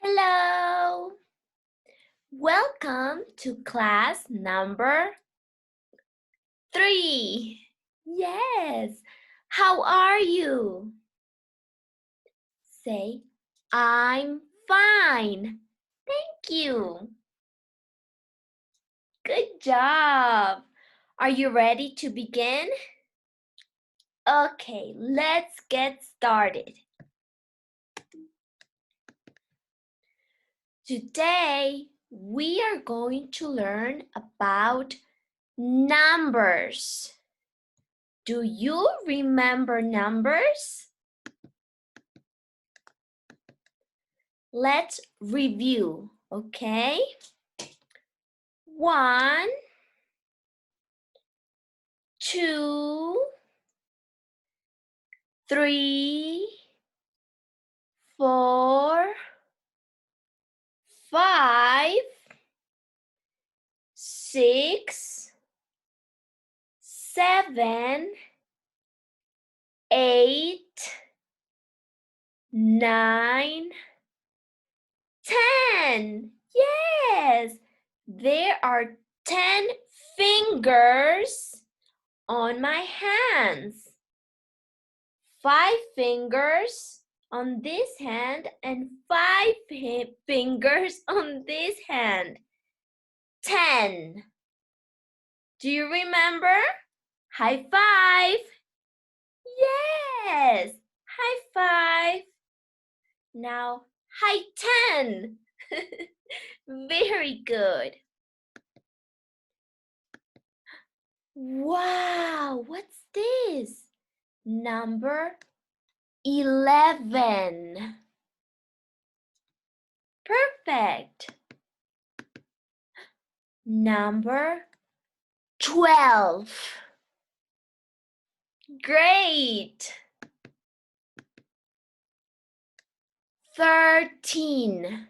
Hello! Welcome to class number 3. Yes, how are you? Say, I'm fine. Thank you. Good job. Are you ready to begin? Okay, let's get started. Today, we are going to learn about numbers. Do you remember numbers? Let's review, okay? 1, 2, 3, 4, 5, 6, 7, 8, 9, 10. Yes, there are 10 fingers on my hands. 5 fingers on this hand and 5 fingers on this hand. 10. Do you remember? High five. Yes, high five. Now, high 10. Very good. Wow, what's this? Number 11. Perfect. Number 12. Great. 13.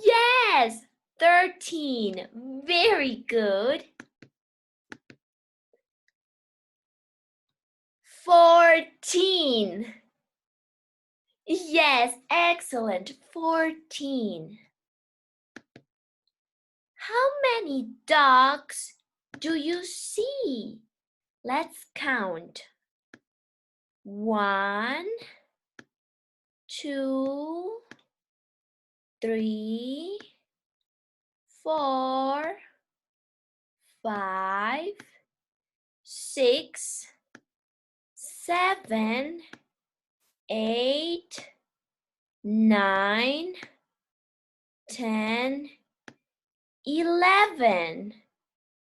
Yes, 13. Very good. 14. Yes, excellent. 14. How many dogs do you see? Let's count. 1, 2, 3, 4, 5, 6, 7, 8, 9, 10, 11.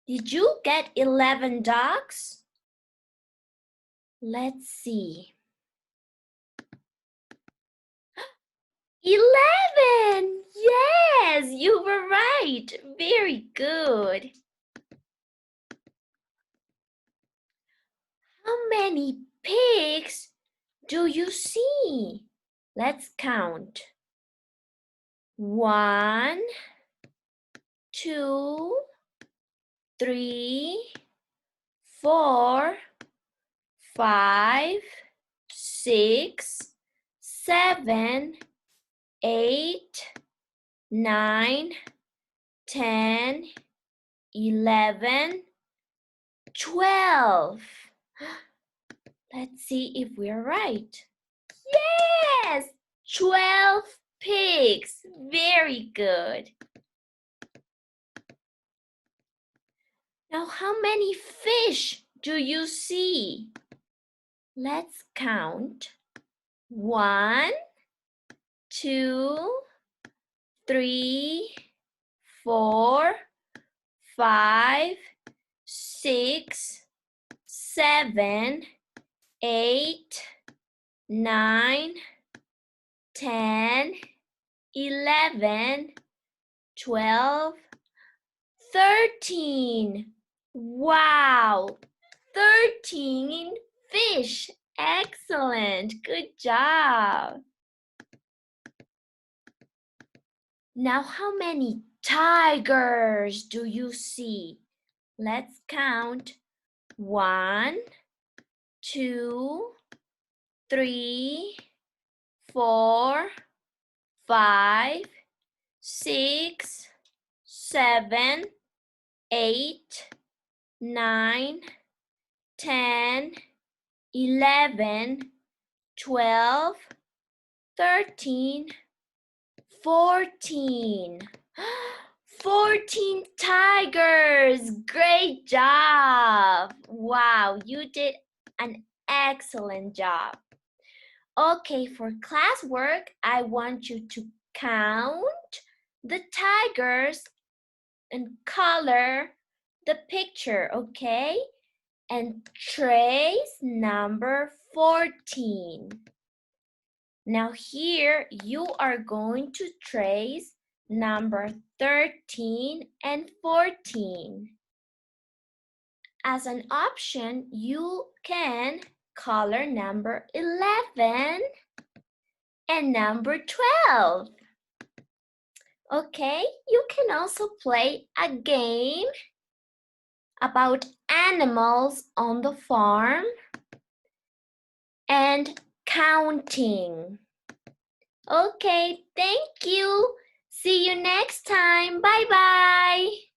Did you get 11 dogs? Let's see. 11! Yes, you were right. Very good. How many pigs do you see? Let's count. 1, 2, 3, 4, 5, 6, 7, 8, 9, 10, 11, 12. Let's see if we're right. Yes, 12 pigs. Very good. Now, how many fish do you see? Let's count. 1, 2, 3, 4, 5, 6, 7, 8, 9, 10, 11, 12, 13. Wow, 13 fish. Excellent. Good job. Now, how many tigers do you see? Let's count. 1, 2, 3, 4, 5, 6, 7, 8, 9, 10, 11, 12, 13, 14. 14 tigers! Great job! Wow, you did an excellent job. Okay, for classwork, I want you to count the tigers and color the picture, okay? And trace number 14. Now here you are going to trace number 13 and 14. As an option, you can color number 11 and number 12. Okay, you can also play a game about animals on the farm and counting. Okay, thank you. See you next time. Bye-bye.